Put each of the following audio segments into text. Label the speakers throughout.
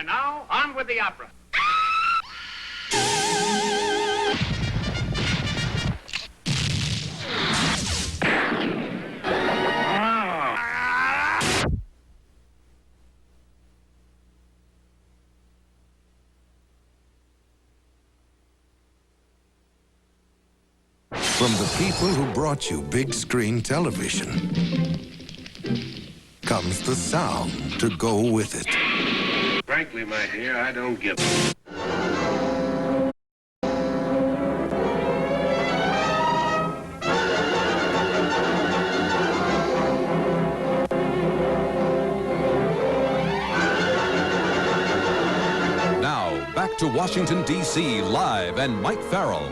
Speaker 1: And now, on with the opera.
Speaker 2: From the people who brought you big screen television comes the sound to go with it.
Speaker 1: Frankly, my dear, I don't give a...
Speaker 3: Now, back to Washington, D.C. Live and Mike Farrell.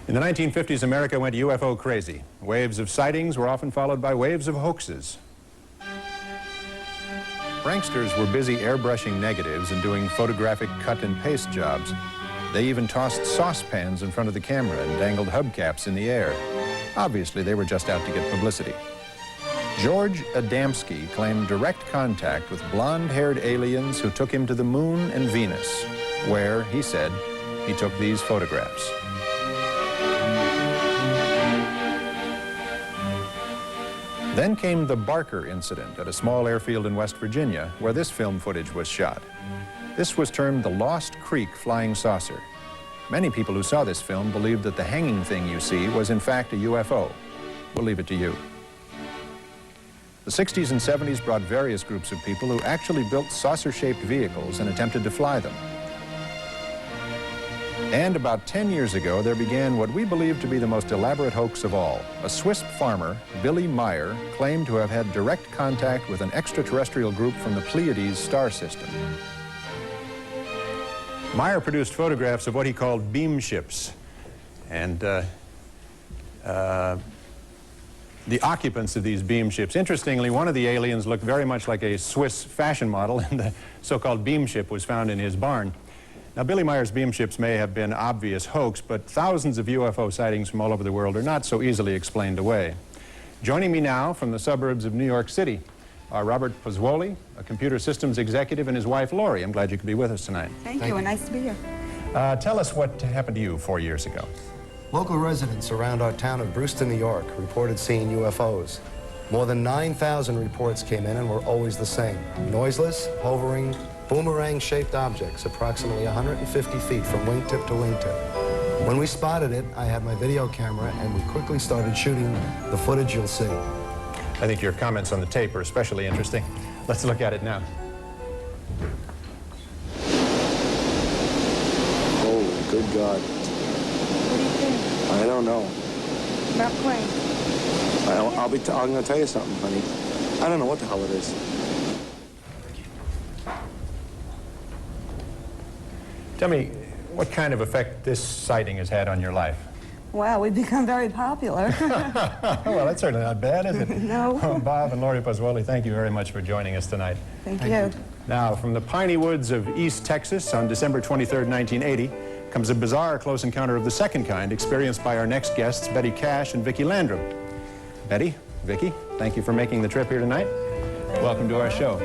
Speaker 4: In the 1950s, America went UFO crazy. Waves of sightings were often followed by waves of hoaxes. Pranksters were busy airbrushing negatives and doing photographic cut and paste jobs. They even tossed saucepans in front of the camera and dangled hubcaps in the air. Obviously, they were just out to get publicity. George Adamski claimed direct contact with blonde-haired aliens who took him to the moon and Venus, where, he said, he took these photographs. Then came the Barker incident at a small airfield in West Virginia, where this film footage was shot. This was termed the Lost Creek Flying Saucer. Many people who saw this film believed that the hanging thing you see was in fact a UFO. We'll leave it to you. The 60s and 70s brought various groups of people who actually built saucer-shaped vehicles and attempted to fly them. And about 10 years ago, there began what we believe to be the most elaborate hoax of all. A Swiss farmer, Billy Meyer, claimed to have had direct contact with an extraterrestrial group from the Pleiades star system. Meyer produced photographs of what he called beam ships. And the occupants of these beam ships. Interestingly, one of the aliens looked very much like a Swiss fashion model, and the so-called beam ship was found in his barn. Now, Billy Meyer's beam ships may have been obvious hoax, but thousands of UFO sightings from all over the world are not so easily explained away. Joining me now from the suburbs of New York City are Robert Pozzuoli, a computer systems executive, and his wife, Lori. I'm glad you could be with us tonight.
Speaker 5: Thank you, and nice to be here.
Speaker 4: Tell us what happened to you 4 years ago.
Speaker 6: Local residents around our town of Brewston, New York, reported seeing UFOs. More than 9,000 reports came in and were always the same. Noiseless, hovering, boomerang-shaped objects approximately 150 feet from wingtip to wingtip. When we spotted it, I had my video camera and we quickly started shooting the footage you'll see.
Speaker 4: I think your comments on the tape are especially interesting. Let's look at it now.
Speaker 6: Oh, good God.
Speaker 5: What do you think?
Speaker 6: I don't know.
Speaker 5: About planes?
Speaker 6: I'm going to tell you something, honey. I don't know what the hell it is.
Speaker 4: Tell me, what kind of effect this sighting has had on your life?
Speaker 5: Well, we've become very popular.
Speaker 4: Well, that's certainly not bad, is it?
Speaker 5: No.
Speaker 4: Oh, Bob and Lori Pozzuoli, thank you very much for joining us tonight.
Speaker 5: Thank you.
Speaker 4: Now, from the piney woods of East Texas on December 23rd, 1980, comes a bizarre close encounter of the second kind experienced by our next guests, Betty Cash and Vicki Landrum. Betty, Vicki, thank you for making the trip here tonight. Welcome to our show.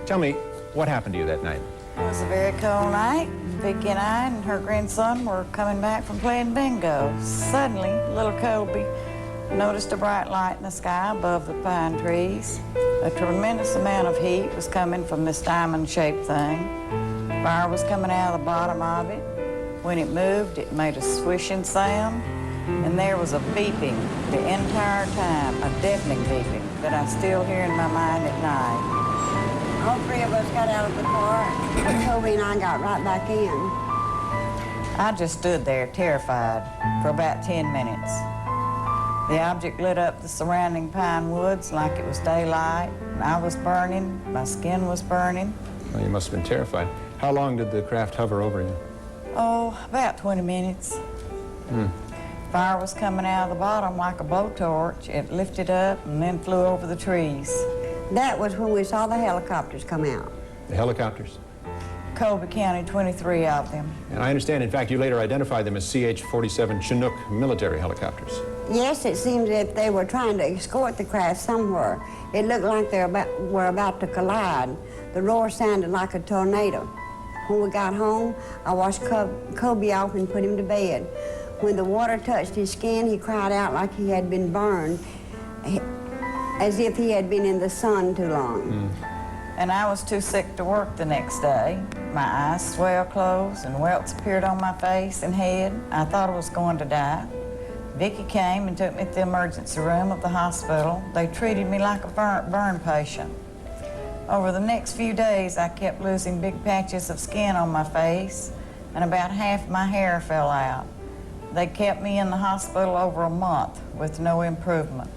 Speaker 4: Tell me, what happened to you that night?
Speaker 7: It was a very cold night. Vicki and I and her grandson were coming back from playing bingo. Suddenly, little Colby noticed a bright light in the sky above the pine trees. A tremendous amount of heat was coming from this diamond-shaped thing. Fire was coming out of the bottom of it. When it moved, it made a swishing sound, and there was a beeping the entire time, a deafening beeping that I still hear in my mind at night.
Speaker 8: All three of us got out of the car, but Toby and I got right back in.
Speaker 7: I just stood there terrified for about 10 minutes. The object lit up the surrounding pine woods like it was daylight. I was burning, my skin was burning.
Speaker 4: Well, you must have been terrified. How long did the craft hover over you?
Speaker 7: Oh, about 20 minutes. Fire was coming out of the bottom like a blowtorch. It lifted up and then flew over the trees.
Speaker 8: That was when we saw the helicopters come out.
Speaker 4: The helicopters?
Speaker 7: Colby County, 23 of them.
Speaker 4: And I understand, in fact, you later identified them as CH-47 Chinook military helicopters.
Speaker 8: Yes, it seems that they were trying to escort the craft somewhere. It looked like they were about to collide. The roar sounded like a tornado. When we got home, I washed Kobe off and put him to bed. When the water touched his skin, he cried out like he had been burned, as if he had been in the sun too long.
Speaker 7: And I was too sick to work the next day. My eyes swelled closed and welts appeared on my face and head. I thought I was going to die. Vicki came and took me to the emergency room of the hospital. They treated me like a burn patient. Over the next few days, I kept losing big patches of skin on my face, and about half my hair fell out. They kept me in the hospital over a month with no improvement.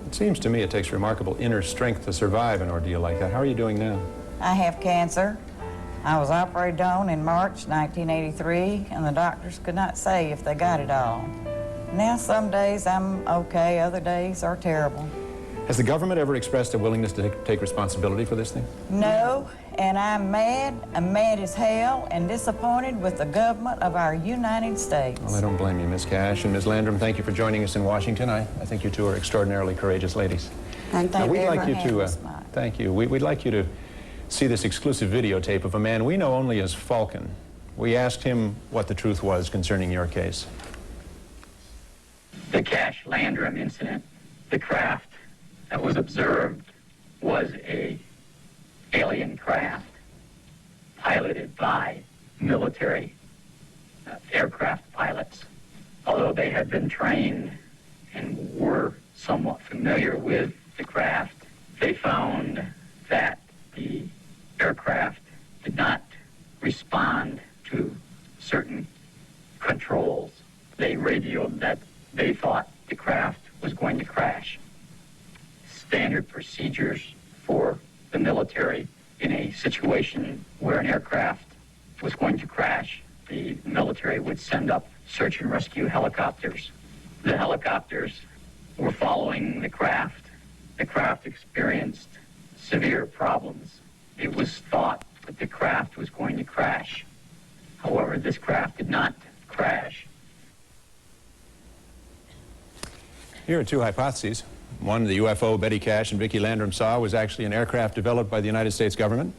Speaker 4: It seems to me it takes remarkable inner strength to survive an ordeal like that. How are you doing now?
Speaker 7: I have cancer. I was operated on in March 1983, and the doctors could not say if they got it all. Now some days I'm okay, other days are terrible.
Speaker 4: Has the government ever expressed a willingness to take responsibility for this thing?
Speaker 7: No, and I'm mad as hell, and disappointed with the government of our United States.
Speaker 4: Well, I don't blame you, Miss Cash. And Ms. Landrum, thank you for joining us in Washington. I think you two are extraordinarily courageous ladies.
Speaker 8: Thank you.
Speaker 4: Now, we'd like you to, thank you. We'd like you to see this exclusive videotape of a man we know only as Falcon. We asked him what the truth was concerning your case.
Speaker 9: The Cash Landrum incident, the craft that was observed was a alien craft piloted by military aircraft pilots. Although they had been trained and were somewhat familiar with the craft, they found that the aircraft did not respond to certain controls. They radioed that they thought the craft was going to crash. Standard procedures for the military in a situation where an aircraft was going to crash, the military would send up search and rescue helicopters. The helicopters were following the craft. The craft experienced severe problems. It was thought that the craft was going to crash. However, this craft did not crash.
Speaker 4: Here are two hypotheses. One, the UFO Betty Cash and Vicki Landrum saw was actually an aircraft developed by the United States government.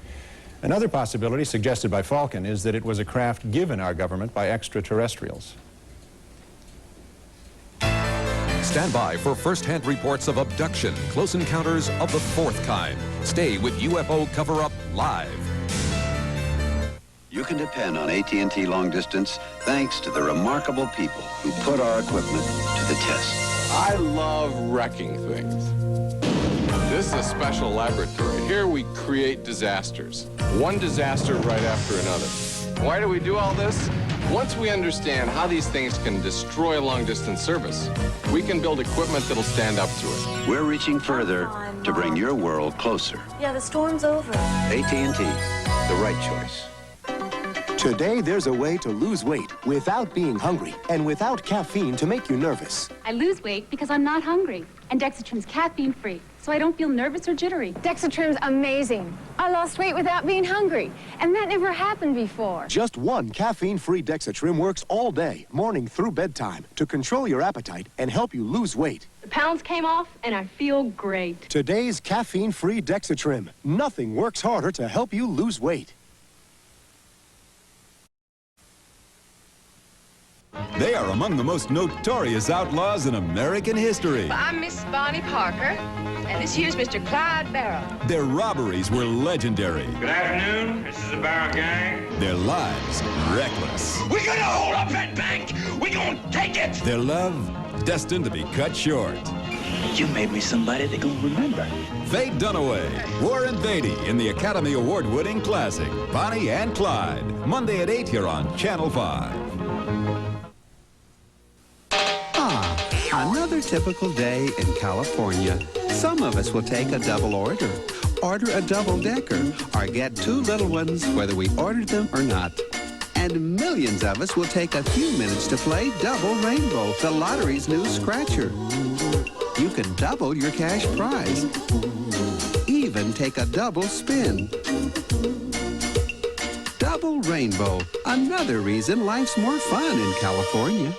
Speaker 4: Another possibility, suggested by Falcon, is that it was a craft given our government by extraterrestrials.
Speaker 3: Stand by for first-hand reports of abduction, close encounters of the fourth kind. Stay with UFO Cover-Up Live.
Speaker 10: You can depend on AT&T Long Distance thanks to the remarkable people who put our equipment to the test.
Speaker 11: I love wrecking things. This is a special laboratory. Here we create disasters. One disaster right after another. Why do we do all this? Once we understand how these things can destroy long-distance service, we can build equipment that'll stand up to it.
Speaker 10: We're reaching further to bring your world closer.
Speaker 12: Yeah, the storm's over.
Speaker 10: AT&T, the right choice.
Speaker 13: Today, there's a way to lose weight without being hungry and without caffeine to make you nervous.
Speaker 12: I lose weight because I'm not hungry, and Dexatrim's caffeine-free, so I don't feel nervous or jittery.
Speaker 14: Dexatrim's amazing. I lost weight without being hungry, and that never happened before.
Speaker 13: Just one caffeine-free Dexatrim works all day, morning through bedtime, to control your appetite and help you lose weight.
Speaker 14: The pounds came off, and I feel great.
Speaker 13: Today's caffeine-free Dexatrim. Nothing works harder to help you lose weight.
Speaker 15: They are among the most notorious outlaws in American history.
Speaker 16: I'm Miss Bonnie Parker, and this here's Mr. Clyde Barrow.
Speaker 15: Their robberies were legendary.
Speaker 1: Good afternoon. This is the Barrow Gang.
Speaker 15: Their lives reckless.
Speaker 17: We're gonna hold up that bank. We're gonna take it.
Speaker 15: Their love destined to be cut short.
Speaker 17: You made me somebody they're gonna remember.
Speaker 15: Faye Dunaway, Warren Beatty in the Academy Award-winning classic, Bonnie and Clyde, Monday at 8 here on Channel 5.
Speaker 18: Another typical day in California. Some of us will take a double order a double-decker, or get two little ones whether we ordered them or not. And millions of us will take a few minutes to play Double Rainbow, the lottery's new scratcher. You can double your cash prize. Even take a double spin. Double Rainbow, another reason life's more fun in California.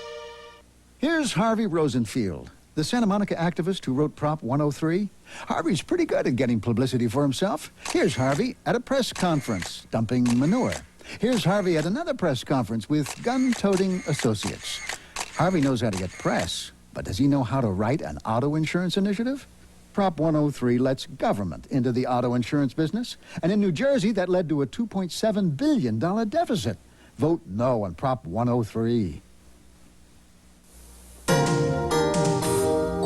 Speaker 19: Here's Harvey Rosenfield, the Santa Monica activist who wrote Prop 103. Harvey's pretty good at getting publicity for himself. Here's Harvey at a press conference, dumping manure. Here's Harvey at another press conference with gun-toting associates. Harvey knows how to get press, but does he know how to write an auto insurance initiative? Prop 103 lets government into the auto insurance business, and in New Jersey, that led to a $2.7 billion deficit. Vote no on Prop 103.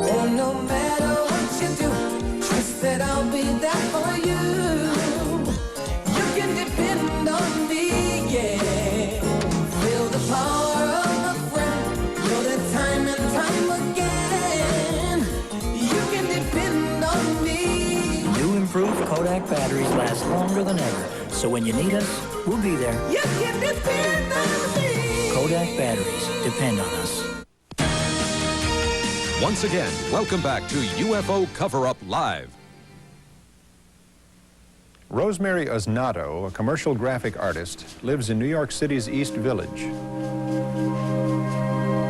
Speaker 20: Oh, no matter what you do, trust that I'll be there for you. You can depend on me, yeah. Feel the power of a friend. Know that time and time again. You can depend on me.
Speaker 21: New improved Kodak batteries last longer than ever. So when you need us, we'll be there.
Speaker 20: You can depend on me.
Speaker 21: Kodak batteries. Depend on us.
Speaker 3: Once again, welcome back to UFO Cover-Up Live.
Speaker 4: Rosemary Osnato, a commercial graphic artist, lives in New York City's East Village.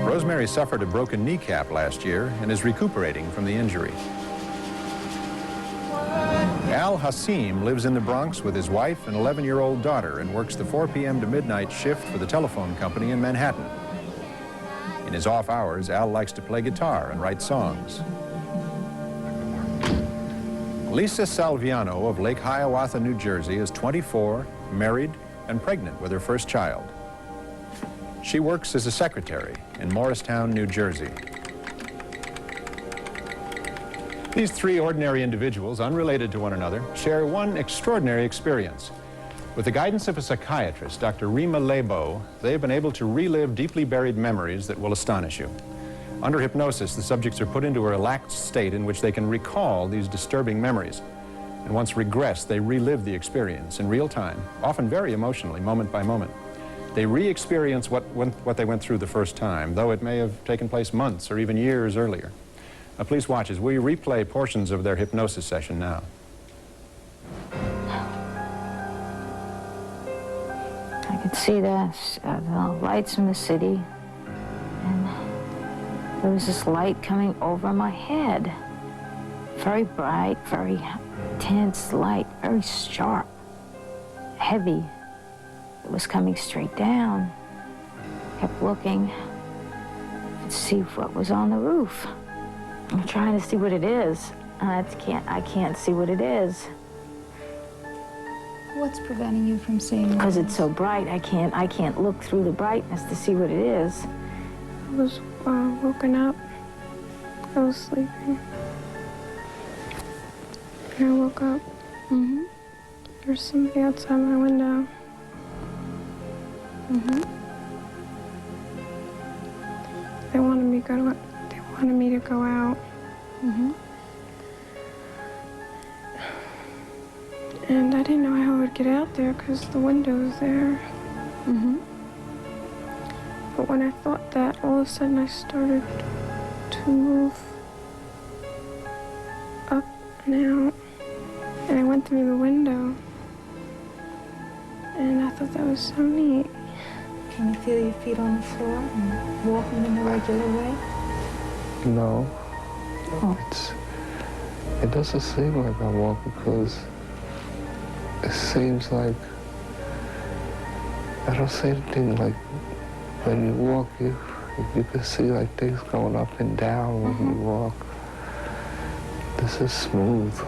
Speaker 4: Rosemary suffered a broken kneecap last year and is recuperating from the injury. Al Hassim lives in the Bronx with his wife and 11-year-old daughter and works the 4 p.m. to midnight shift for the telephone company in Manhattan. In his off hours, Al likes to play guitar and write songs. Lisa Salviano of Lake Hiawatha, New Jersey is 24, married, and pregnant with her first child. She works as a secretary in Morristown, New Jersey. These three ordinary individuals, unrelated to one another, share one extraordinary experience. With the guidance of a psychiatrist, Dr. Rima Lebo, they have been able to relive deeply buried memories that will astonish you. Under hypnosis, the subjects are put into a relaxed state in which they can recall these disturbing memories. And once regressed, they relive the experience in real time, often very emotionally, moment by moment. They re-experience what they went through the first time, though it may have taken place months or even years earlier. Now, please watch as we replay portions of their hypnosis session now.
Speaker 22: I could see the lights in the city, and there was this light coming over my head. Very bright, very intense light, very sharp, heavy. It was coming straight down. Kept looking to see what was on the roof. I'm trying to see what it is, and I can't see what it is.
Speaker 23: What's preventing you from seeing it?
Speaker 22: Because it's so bright, I can't look through the brightness to see what it is.
Speaker 24: I was woken up. I was sleeping. And I woke up.
Speaker 23: Mm-hmm.
Speaker 24: There was somebody outside my window.
Speaker 23: Mm-hmm.
Speaker 24: They wanted me to go out.
Speaker 23: Mm-hmm.
Speaker 24: And I didn't know how I would get out there because the window was there.
Speaker 23: Mm-hmm.
Speaker 24: But when I thought that, all of a sudden I started to move up and out. And I went through the window. And I thought that was so neat.
Speaker 23: Can you feel your feet on the floor and walking in a regular way?
Speaker 25: No.
Speaker 23: Oh.
Speaker 25: It doesn't seem like I walk because it seems like I don't see anything like when you walk, you can see like things going up and down when you walk. This is smooth.